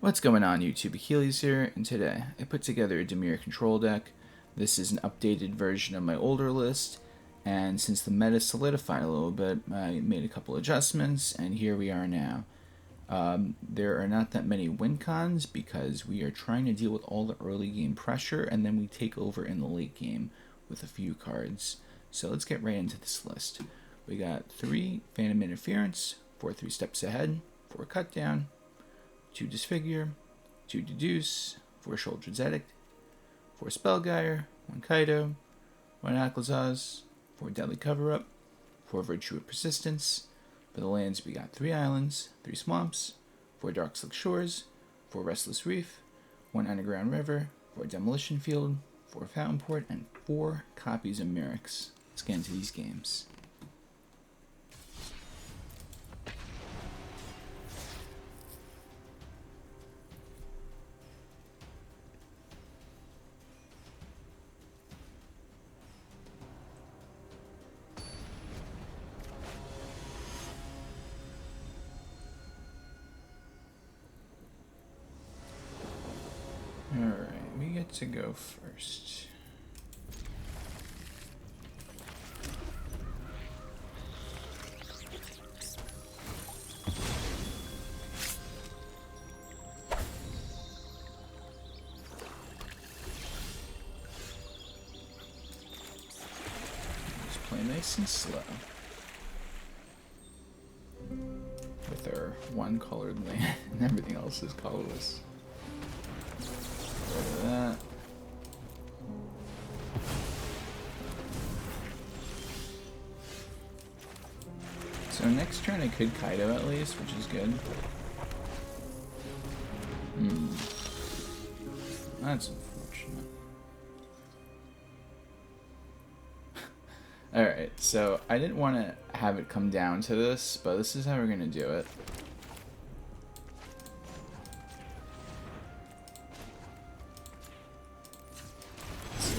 What's going on YouTube? Achilles here, and today I put together a Dimir control deck. This is an updated version of my older list, and since the meta solidified a little bit, I made a couple adjustments, and here we are now. There are not that many win cons because we are trying to deal with all the early game pressure, and then we take over in the late game with a few cards. So let's get right into this list. We got 3 Phantom Interference, 4 3 Steps Ahead, 4 Cut Down, 2 Disfigure, 2 Deduce, 4 Sheoldred's Edict, 4 Spellgyre, 1 Kaito, 1 Aclazotz, 4 Deadly Cover-Up, 4 Virtue of Persistence. For the lands, we got 3 Islands, 3 Swamps, 4 Darkslick Shores, 4 Restless Reef, 1 Underground River, 4 Demolition Field, 4 Fountainport, and 4 copies of Mirrex. Let's get into these games. Alright, we get to go first. Just play nice and slow. With our one colored land, and everything else is colorless. That. So next turn I could Kaito at least, which is good. That's unfortunate. Alright, so I didn't want to have it come down to this, but this is how we're going to do it.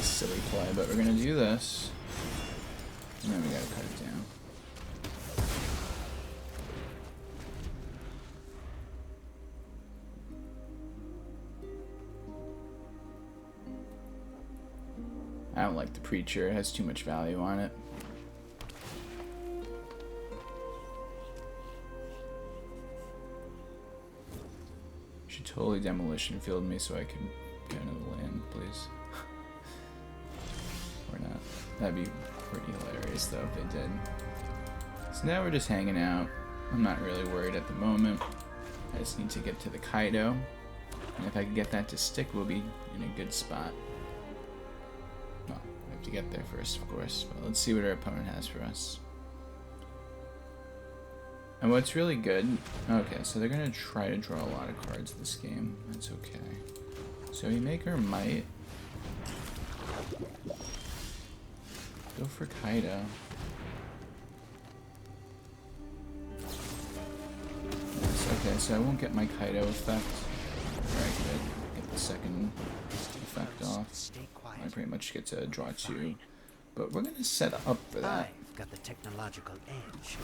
Silly play, but we're gonna do this, and then we gotta cut it down. I don't like the Preacher, it has too much value on it. Should totally Demolition Field me so I can get another land, please. Or not. That'd be pretty hilarious though if they did. So now we're just hanging out. I'm not really worried at the moment. I just need to get to the Kaito. And if I can get that to stick, we'll be in a good spot. Well, we have to get there first, of course. But let's see what our opponent has for us. And what's really good... Okay, so they're going to try to draw a lot of cards this game. That's okay. So we make our Might. Go for Kaito. Yes, okay, so I won't get my Kaito effect. Or I could get the second effect off. I pretty much get to draw 2. But we're gonna set up for that. I've got the technological edge.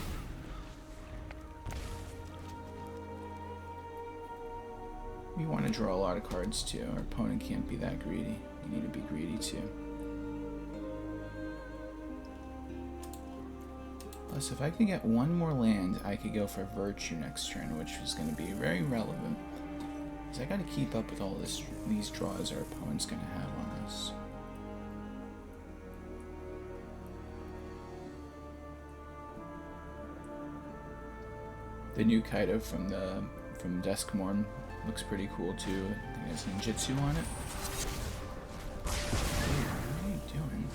We want to draw a lot of cards too. Our opponent can't be that greedy. You need to be greedy too. Plus, if I could get one more land, I could go for Virtue next turn, which is going to be very relevant. Because I got to keep up with all these draws our opponent's going to have on us. The new Kaito from Deskmorn looks pretty cool too. I think it has ninjutsu on it. What are you doing?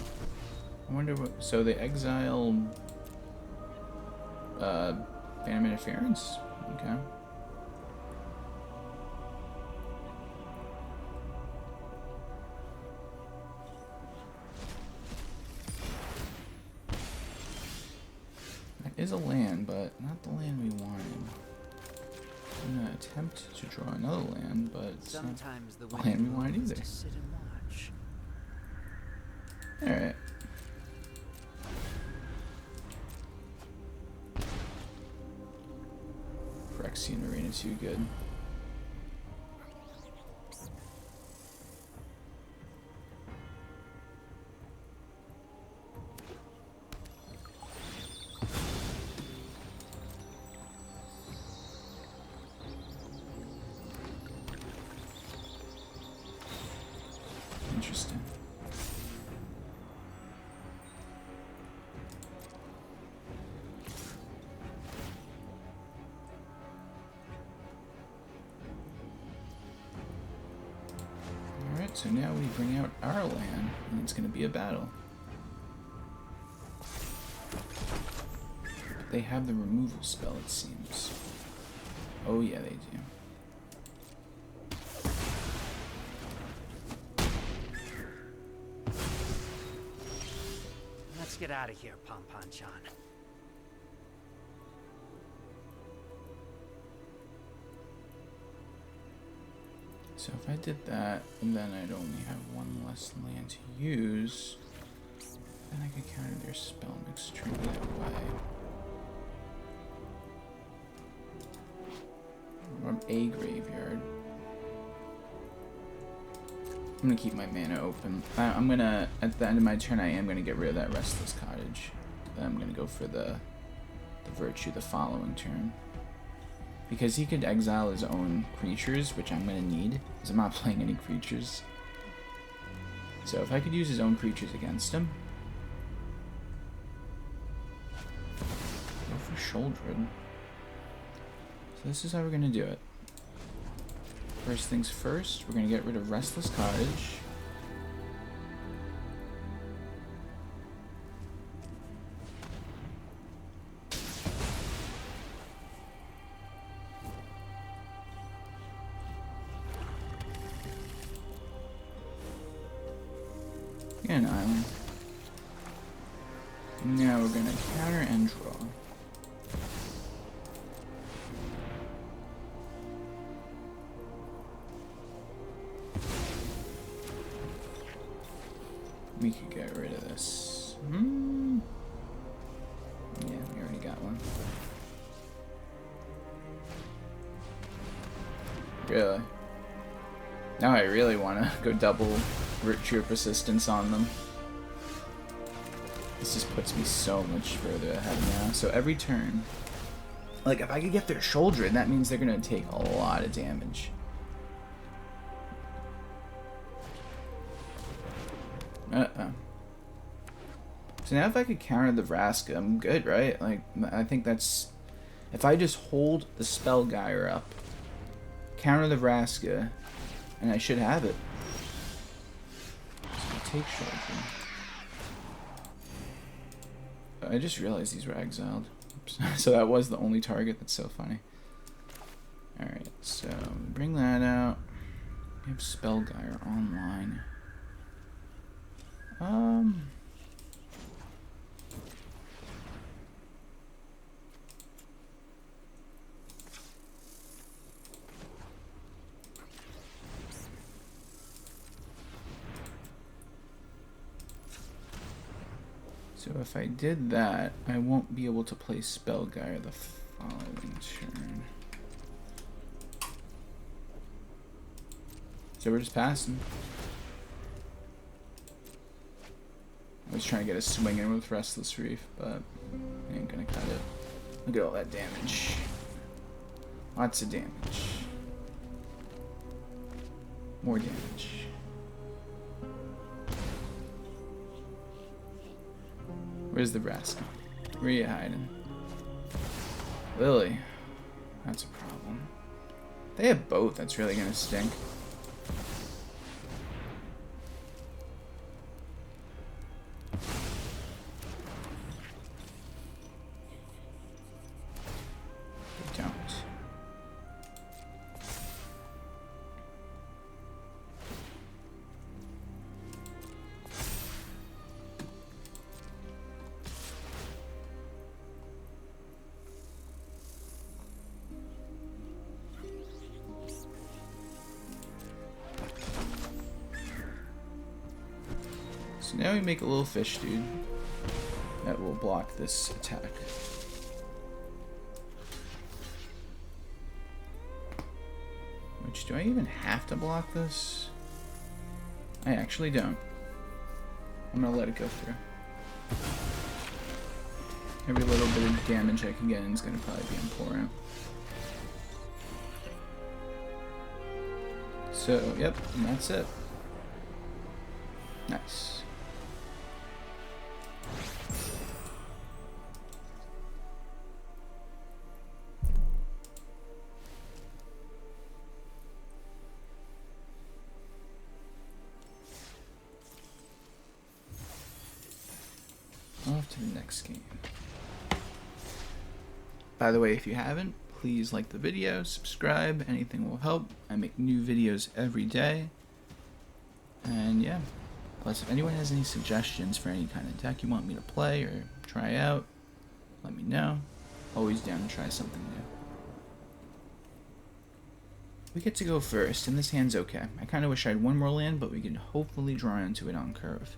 I wonder what. So they exile. Phantom Interference? Okay. That is a land, but not the land we wanted. I'm gonna attempt to draw another land, but it's not the land we wanted either. Alright. Phyrexian Arena too good. So now we bring out our land, and it's going to be a battle. But they have the removal spell, it seems. Oh yeah, they do. Let's get out of here, Pom-Pom-chan. So if I did that, and then I'd only have one less land to use, then I could counter their spell mixture that way. Or a graveyard. I'm gonna keep my mana open. I'm gonna, at the end of my turn, I am gonna get rid of that Restless Cottage. Then I'm gonna go for the Virtue the following turn. Because he could exile his own creatures, which I'm going to need, because I'm not playing any creatures. So if I could use his own creatures against him. Go for Sheoldred. So this is how we're going to do it. First things first, we're going to get rid of Restless Cottage. An island. Now we're gonna counter and draw. We could get rid of this. Yeah, we already got one. Really? Now I really want to go double Virtue of Persistence on them. This just puts me so much further ahead now. So every turn, like if I could get their Sheoldred, that means they're gonna take a lot of damage. So now if I could counter the Vraska, I'm good, right? Like I think that's, if I just hold the Spellgyre up, counter the Vraska, and I should have it. Take Sheoldred. I just realized these were exiled. Oops. So that was the only target. That's so funny. Alright, so bring that out. We have Spellgyre online. So if I did that, I won't be able to play Spellgyre the following turn. So we're just passing. I was trying to get a swing in with Restless Reef, but I ain't gonna cut it. Look at all that damage. Lots of damage. More damage. Where's the Vraska? Where are you hiding? Lily. That's a problem. They have both. That's really gonna stink. They don't. So now we make a little fish dude that will block this attack. Which, do I even have to block this? I actually don't. I'm gonna let it go through. Every little bit of damage I can get in is gonna probably be important. So, yep, and that's it. Nice. to the next game. By the way, if you haven't, please like the video, subscribe, anything will help. I make new videos every day. And yeah, plus if anyone has any suggestions for any kind of deck you want me to play or try out, let me know. Always down to try something new. We get to go first, and this hand's okay. I kind of wish I had one more land, but we can hopefully draw into it on curve.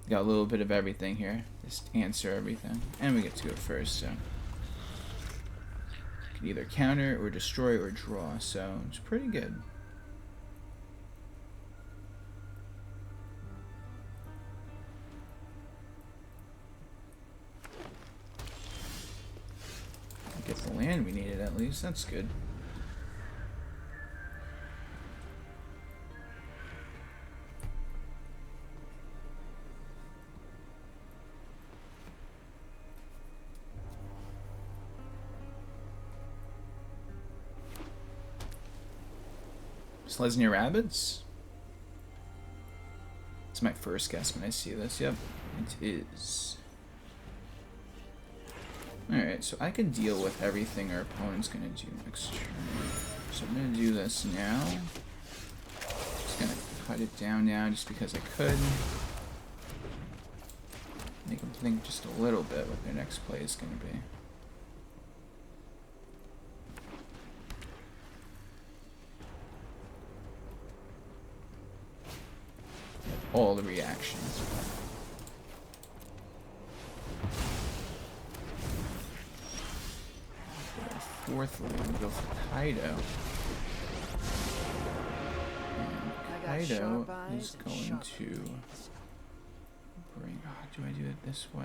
Got a little bit of everything here. Just answer everything. And we get to go first, so. Can either counter or destroy or draw, so it's pretty good. Get the land we needed at least, that's good. Slesnia Rabbits? It's my first guess when I see this. Yep, it is. Alright, so I can deal with everything our opponent's gonna do next turn. So I'm gonna do this now. Just gonna cut it down now just because I could. Make them think just a little bit what their next play is gonna be. All the reactions. Fourth one, go for Kaito. And Kaito is going to bring. Oh, do I do it this way?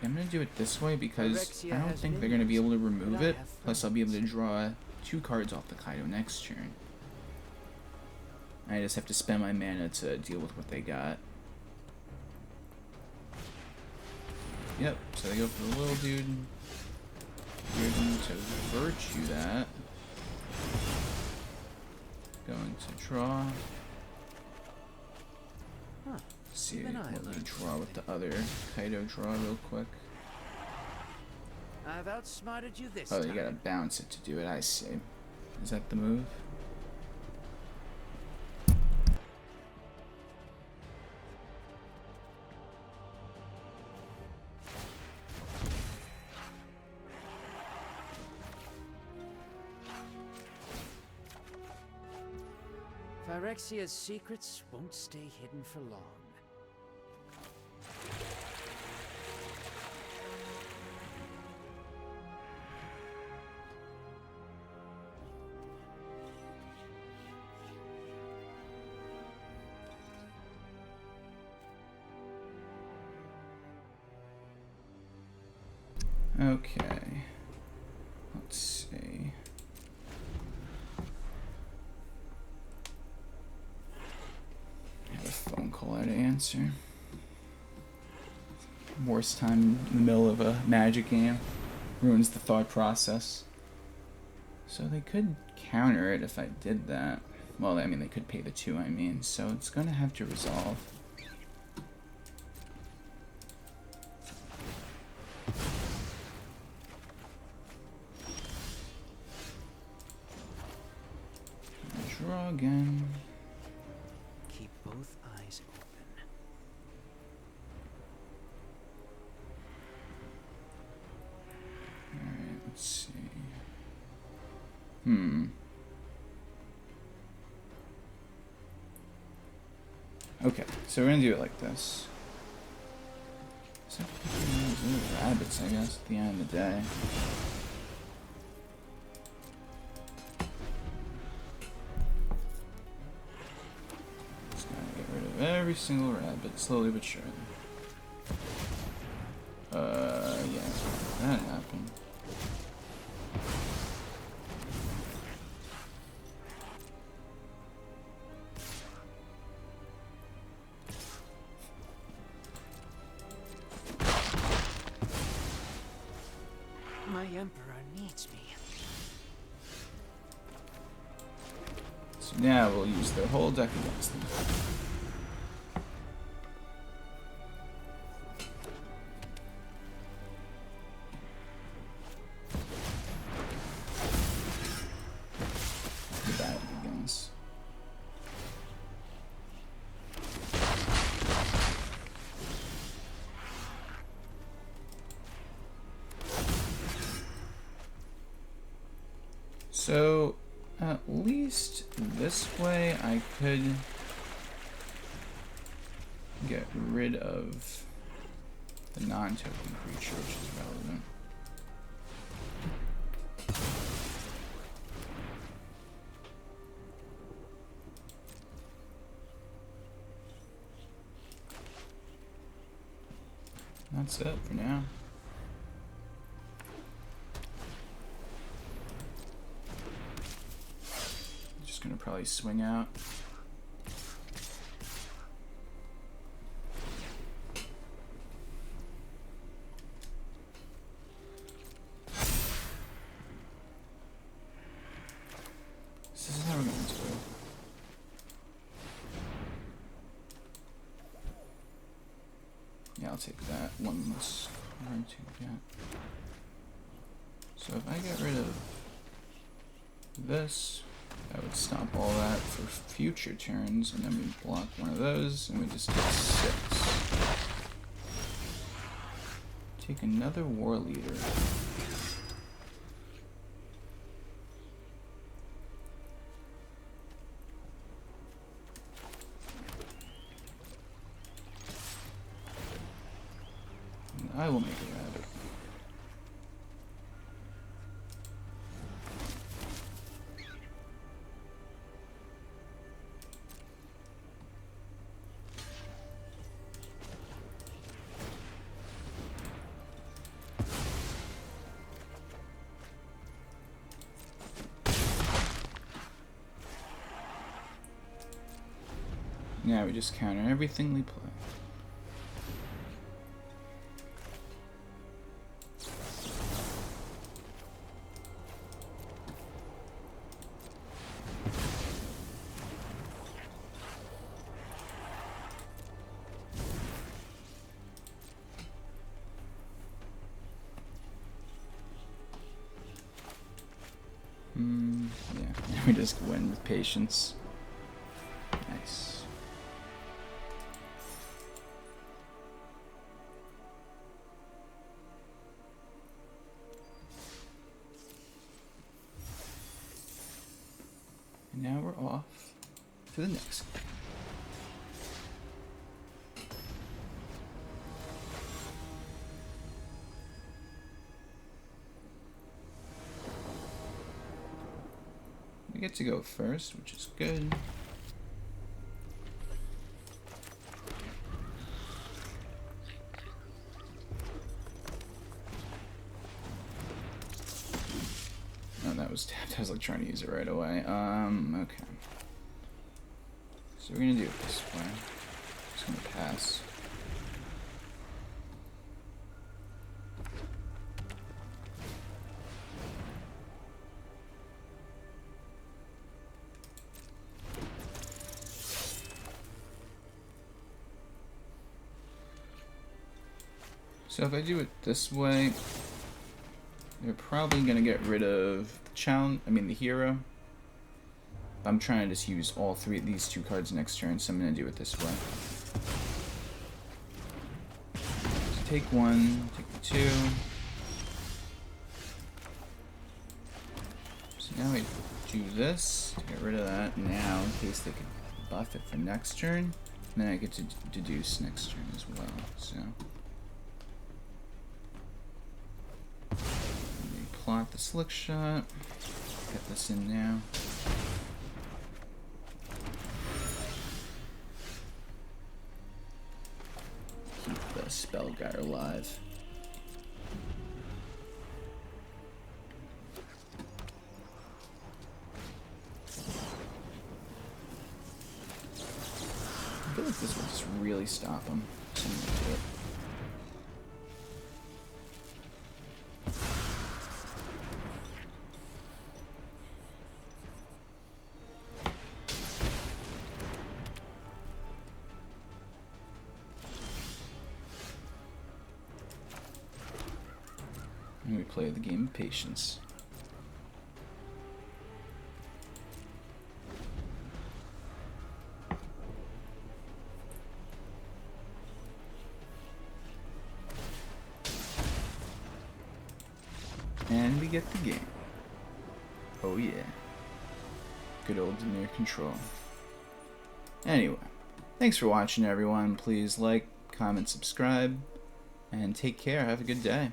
I'm going to do it this way because I don't think they're going to be able to remove it. Plus, I'll be able to draw 2 cards off the Kaito next turn. I just have to spend my mana to deal with what they got. Yep, so they go for the little dude. You're going to virtue that. Going to draw. See what we draw with the other Kaito draw real quick. I've outsmarted you this Oh, time. you gotta bounce it to do it, I see. Is that the move? Phyrexia's secrets won't stay hidden for long. Okay. Let's see. I have a phone call I had to answer. Worst time in the middle of a Magic game. Ruins the thought process. So they could counter it if I did that. Well, I mean, they could pay the 2, I mean. So it's going to have to resolve. Draw again. Keep both eyes open. Alright, let's see. Okay, so we're gonna do it like this. Rabbits, I guess, at the end of the day. Just gotta get rid of every single rabbit, slowly but surely. Yeah, that happened. My Emperor needs me. So now we'll use their whole deck against them. So, at least this way I could get rid of the non-token creature, which is relevant. That's it for now. Just gonna probably swing out. This is how we're going to do it. Yeah, I'll take that. One less card to get. So if I get rid of this, that would stop all that for future turns, and then we block one of those, and we just get 6. Take another War Leader. I will make it out of it. Now we just counter everything we play. Yeah, we just win with patience. Nice. And now we're off to the next game. We get to go first, which is good. Oh, that was tapped. I was like trying to use it right away. Okay. So we're gonna do it this way. Just gonna pass. So if I do it this way, they're probably gonna get rid of the hero. I'm trying to just use all three of these 2 cards next turn, so I'm gonna do it this way. So take 1, take the 2. So now we do this to get rid of that now, in case they could buff it for next turn. And then I get to deduce next turn as well. So. Plot the slick shot. Get this in now. Keep the Spellgyre alive. I feel like this will just really stop him. So I'm gonna do it. And we play the game of patience. And we get the game. Oh yeah. Good old Dimir control. Anyway, thanks for watching, everyone. Please like, comment, subscribe, and take care. Have a good day.